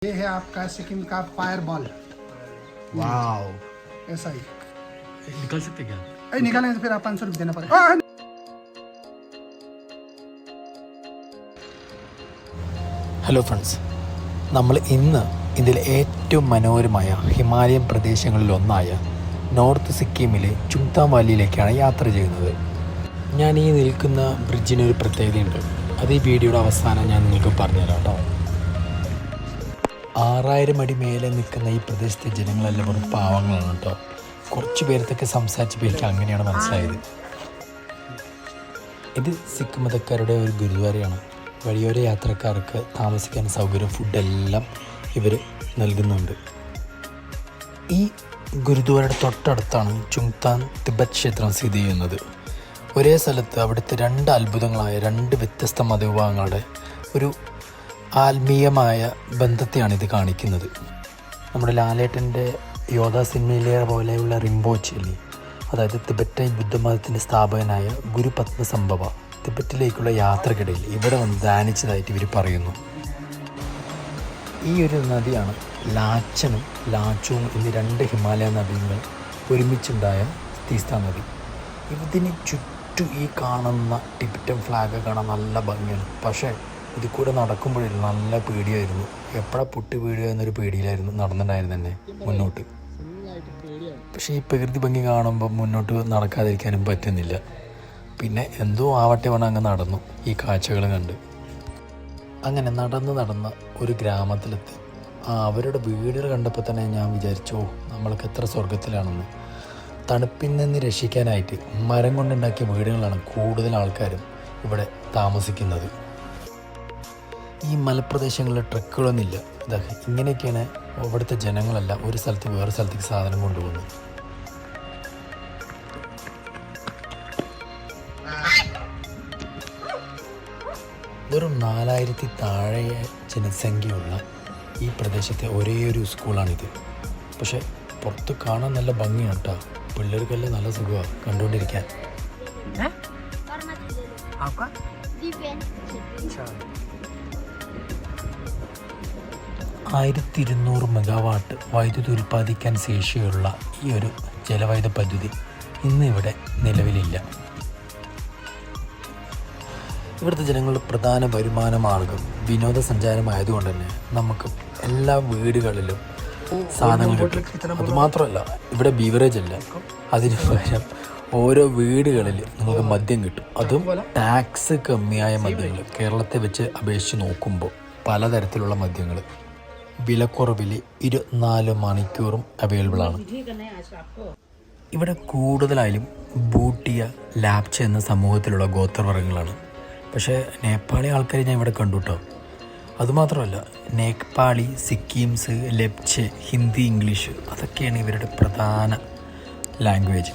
ये है आपका सिक्किम का फायर बॉल। वाओ, ऐसा ही निकल सकते क्या? निकालेंगे तो फिर आप 500 रुपये देना पड़ेगा। ഹലോ ഫ്രണ്ട്സ്, നമ്മൾ ഇന്ന് ഇതിലെ ഏറ്റവും മനോഹരമായ ഹിമാലയൻ പ്രദേശങ്ങളിലൊന്നായ നോർത്ത് സിക്കിമിലെ ചുങ്താം വാലിയിലേക്കാണ് യാത്ര ചെയ്യുന്നത്. ഞാൻ ഈ നിൽക്കുന്ന ബ്രിഡ്ജിനൊരു പ്രത്യേകതയുണ്ട്. അത് ഈ വീഡിയോയുടെ അവസാനം ഞാൻ നിങ്ങൾക്ക് പറഞ്ഞുതരാം കേട്ടോ. 6000 അടി മേലെ നിൽക്കുന്ന ഈ പ്രദേശത്തെ ജനങ്ങളെല്ലാം വെറും പാവങ്ങളാണ് കേട്ടോ. കുറച്ച് പേരത്തൊക്കെ സംസാരിച്ചപ്പോൾ എനിക്ക് അങ്ങനെയാണ് മനസ്സിലായത്. ഇത് സിഖ് മതക്കാരുടെ ഒരു ഗുരുദ്വാരയാണ്. വഴിയോര യാത്രക്കാർക്ക് താമസിക്കാൻ സൗകര്യം, ഫുഡെല്ലാം ഇവർ നൽകുന്നുണ്ട്. ഈ ഗുരുദ്വാരയുടെ തൊട്ടടുത്താണ് ചുങ്താൻ തിബറ്റ് ക്ഷേത്രം സ്ഥിതി ചെയ്യുന്നത്. ഒരേ സ്ഥലത്ത് അവിടുത്തെ 2 അത്ഭുതങ്ങളായ 2 വ്യത്യസ്ത മതവിഭാഗങ്ങളുടെ ഒരു ആത്മീയമായ ബന്ധത്തെയാണ് ഇത് കാണിക്കുന്നത്. നമ്മുടെ ലാലേട്ടൻ്റെ യോധ സിനിമയിലെ പോലെയുള്ള റിംബോച്ചില്ലേ, അതായത് തിബറ്റൻ ബുദ്ധമതത്തിൻ്റെ സ്ഥാപകനായ ഗുരു പത്മസംഭവ തിബറ്റിലേക്കുള്ള യാത്രക്കിടയിൽ ഇവിടെ വന്ന് ധ്യാനിച്ചതായിട്ട് ഇവർ പറയുന്നു. ഈ ഒരു നദിയാണ് ലാച്ചനും ലാച്ചുവും എന്നീ 2 ഹിമാലയ നദികൾ ഒരുമിച്ചുണ്ടായ തീസ്ത നദി. ഇതിന് ചുറ്റും ഈ കാണുന്ന ടിബറ്റൻ ഫ്ലാഗ് കാണാൻ നല്ല ഭംഗിയാണ്. പക്ഷേ ഇത് കൂടെ നടക്കുമ്പോഴേ നല്ല പേടിയായിരുന്നു. എപ്പോഴാണ് പൊട്ടി വീഴുക എന്നൊരു പേടിയിലായിരുന്നു നടന്നിട്ടുണ്ടായിരുന്നു തന്നെ മുന്നോട്ട്. പക്ഷേ ഈ പ്രകൃതി ഭംഗി കാണുമ്പോൾ മുന്നോട്ട് നടക്കാതിരിക്കാനും പറ്റുന്നില്ല. പിന്നെ എന്തോ ആവട്ടെ വേണം അങ്ങ് നടന്നു ഈ കാഴ്ചകൾ കണ്ട്. അങ്ങനെ നടന്ന് ഒരു ഗ്രാമത്തിലെത്തി. അവരുടെ വീടുകൾ കണ്ടപ്പോൾ തന്നെ ഞാൻ വിചാരിച്ചു, നമ്മളൊക്കെ എത്ര സ്വർഗത്തിലാണെന്ന്. തണുപ്പിൽ നിന്ന് രക്ഷിക്കാനായിട്ട് മരം കൊണ്ടുണ്ടാക്കിയ വീടുകളാണ് കൂടുതൽ ആൾക്കാരും ഇവിടെ താമസിക്കുന്നത്. ഈ മലപ്രദേശങ്ങളിലെ ട്രക്കുകളൊന്നുമില്ല. ഇതാ ഇങ്ങനെയൊക്കെയാണ് ഇവിടുത്തെ ജനങ്ങളെല്ലാം ഒരു സ്ഥലത്ത് വേറെ സ്ഥലത്തേക്ക് സാധനം കൊണ്ടുപോകുന്നത്. വെറും 4000 താഴെ ജനസംഖ്യയുള്ള ഈ പ്രദേശത്തെ ഒരേ ഒരു സ്കൂളാണിത്. പക്ഷേ പുറത്ത് കാണാൻ നല്ല ഭംഗിയാണ് കേട്ടോ. പിള്ളേർക്കെല്ലാം നല്ല സുഖമാണ് കണ്ടുകൊണ്ടിരിക്കാൻ. 1200 മെഗാവാട്ട് വൈദ്യുതി ഉൽപ്പാദിക്കാൻ ശേഷിയുള്ള ഈ ഒരു ജലവൈദ്യുത പദ്ധതി ഇന്ന് ഇവിടെ നിലവിലില്ല. ഇവിടുത്തെ ജനങ്ങളുടെ പ്രധാന വരുമാന മാർഗം വിനോദസഞ്ചാരമായതുകൊണ്ട് തന്നെ നമുക്ക് എല്ലാ വീടുകളിലും സാധനങ്ങൾ കിട്ടും. അതുമാത്രമല്ല, ഇവിടെ ബീവറേജ് അല്ല, അതിന് പകരം ഓരോ വീടുകളിൽ നിങ്ങൾക്ക് മദ്യം കിട്ടും. അതും ടാക്സ് കമ്മിയായ മദ്യങ്ങൾ. കേരളത്തെ വെച്ച് അപേക്ഷിച്ച് നോക്കുമ്പോൾ പലതരത്തിലുള്ള മദ്യങ്ങൾ വിലക്കുറവിൽ 24 മണിക്കൂറും അവൈലബിൾ ആണ്. ഇവിടെ കൂടുതലായാലും ബൂട്ടിയ, ലാപ്ച എന്ന സമൂഹത്തിലുള്ള ഗോത്രവർഗ്ഗങ്ങളാണ്. പക്ഷേ നേപ്പാളി ആൾക്കാരെ ഞാൻ ഇവിടെ കണ്ടു കേട്ടോ. അതുമാത്രമല്ല, നേപ്പാളി, സിക്കിംസ്, ലെപ്ചെ, ഹിന്ദി, ഇംഗ്ലീഷ് അതൊക്കെയാണ് ഇവരുടെ പ്രധാന ലാംഗ്വേജ്.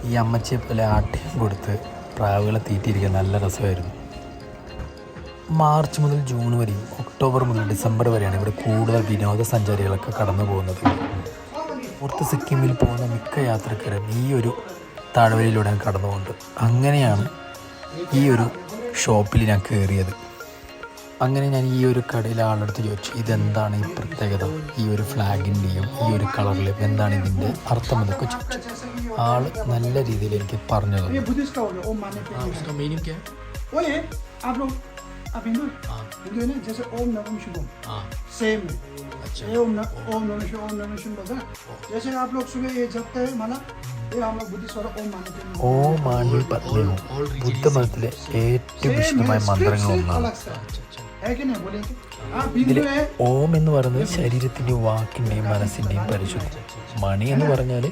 ഈ അമ്മച്ചിയെ പോലെ ആട്ടയും കൊടുത്ത് പ്രാവുകളെ തീറ്റിയിരിക്കാൻ നല്ല രസമായിരുന്നു. മാർച്ച് മുതൽ ജൂൺ വരെയും ഒക്ടോബർ മുതൽ ഡിസംബർ വരെയാണ് ഇവിടെ കൂടുതൽ വിനോദസഞ്ചാരികളൊക്കെ കടന്നു പോകുന്നത്. നോർത്ത് സിക്കിമിൽ പോകുന്ന മിക്ക യാത്രക്കാരും ഈ ഒരു താഴ്വരയിലൂടെ കടന്നുകൊണ്ട്. അങ്ങനെയാണ് ഈ ഒരു ഷോപ്പിൽ ഞാൻ കയറിയത്. അങ്ങനെ ഞാൻ ഈ ഒരു കടയിലെ ആളെടുത്ത് ചോദിച്ചു, ഇതെന്താണ് ഈ പ്രത്യേകത, ഈ ഒരു ഫ്ലാഗിൻ്റെയും ഈ ഒരു കളറിലും എന്താണ് ഇതിൻ്റെ അർത്ഥം എന്നൊക്കെ ചോദിച്ചു. ആൾ നല്ല രീതിയിൽ എനിക്ക് പറഞ്ഞു തന്നു. आप हिंदू है ना, जैसे ओम नमः शिवाय सेम है। ओम नमः शिवाय जैसे आप लोग सुबह ये जपते हैं माला, ये हम लोग बुद्धिस्ट वाला ओम मानते हैं। ഓം മാണി പത്മവും ബുദ്ധമതത്തിലെ ഏറ്റവും വിശുദ്ധമായ മന്ത്രങ്ങളൊന്നാണ്. ഇതിൽ ഓം എന്ന് പറയുന്നത് ശരീരത്തിൻ്റെയും വാക്കിൻ്റെയും മനസ്സിൻ്റെയും പരിശുദ്ധി. മണി എന്ന് പറഞ്ഞാൽ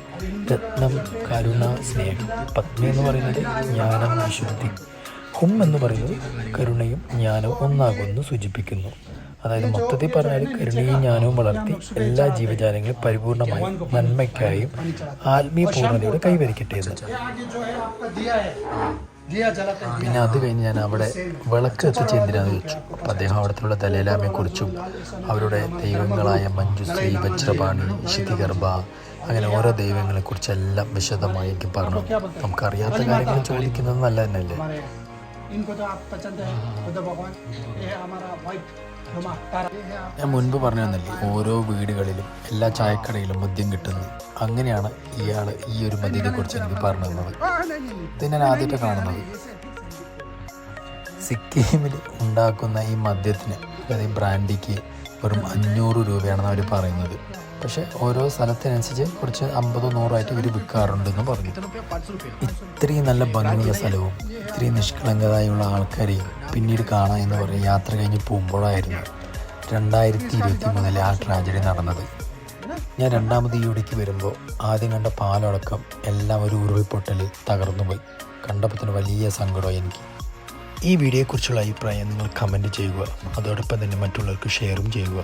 രത്നം, കരുണ, സ്നേഹം. പത്മ എന്ന് പറയുന്നത് ജ്ഞാനം, വിശുദ്ധി. ഹും എന്ന് പറയുന്നത് കരുണയും ജ്ഞാനവും ഒന്നാകുമെന്ന് സൂചിപ്പിക്കുന്നു. അതായത് മൊത്തത്തിൽ പറഞ്ഞാൽ കരുണയും ജ്ഞാനവും വളർത്തി എല്ലാ ജീവജാലങ്ങളും പരിപൂർണമായി നന്മയ്ക്കായും ആത്മീയ പൂർണ്ണതയോടെ കൈവരിക്കട്ടെ എന്ന്. പിന്നെ അത് കഴിഞ്ഞ് ഞാൻ അവിടെ വിളക്ക് എത്തിച്ച് എന്തിനാന്ന് ചോദിച്ചു. അപ്പം അദ്ദേഹം അവിടത്തുള്ള ദലൈലാമയെക്കുറിച്ചും അവരുടെ ദൈവങ്ങളായ മഞ്ജുശ്രീ, വജ്രപാണി, ശിതിഗർഭ, അങ്ങനെ ഓരോ ദൈവങ്ങളെക്കുറിച്ചെല്ലാം വിശദമായി എനിക്ക് പറഞ്ഞു. നമുക്കറിയാത്ത കാര്യങ്ങൾ ചോദിക്കുന്നത് നല്ല തന്നെയല്ലേ. इनको तो आप पसंद है बुद्ध भगवान, ये हमारा वाइफ ഞാൻ മുൻപ് പറഞ്ഞു തന്നില്ലേ ഓരോ വീടുകളിലും എല്ലാ ചായക്കടയിലും മദ്യം കിട്ടുന്നു. അങ്ങനെയാണ് ഇയാൾ ഈ ഒരു മദ്യത്തെക്കുറിച്ച് എനിക്ക് പറഞ്ഞു തന്നത്. ഇത് ഞാൻ ആദ്യമായിട്ട് കാണുന്നത്. സിക്കിമിൽ ഉണ്ടാക്കുന്ന ഈ മദ്യത്തിന്, അതായത് ബ്രാൻഡിക്ക് വെറും 500 രൂപയാണെന്ന് അവർ പറയുന്നത്. പക്ഷേ ഓരോ സ്ഥലത്തിനനുസരിച്ച് കുറച്ച് 50-100 ആയിട്ട് ഇവർ വിൽക്കാറുണ്ടെന്ന് പറഞ്ഞു. ഇത്രയും നല്ല ഭംഗിയുള്ള സ്ഥലവും ഇത്രയും നിഷ്കളങ്കതായുള്ള ആൾക്കാരെയും പിന്നീട് കാണാം എന്ന് പറയും യാത്ര കഴിഞ്ഞ് പോകുമ്പോഴായിരുന്നു 2023 ആ ട്രാജഡി നടന്നത്. ഞാൻ രണ്ടാമത് ഈ ഇവിടേക്ക് വരുമ്പോൾ ആദ്യം കണ്ട പാലടക്കം എല്ലാം ഒരു ഉരുൾപൊട്ടൽ തകർന്നുപോയി. കണ്ടപ്പോൾ തന്നെ വലിയ സങ്കടമായി എനിക്ക്. ഈ വീഡിയോയെക്കുറിച്ചുള്ള അഭിപ്രായം നിങ്ങൾ കമൻറ്റ് ചെയ്യുക. അതോടൊപ്പം തന്നെ മറ്റുള്ളവർക്ക് ഷെയറും ചെയ്യുക.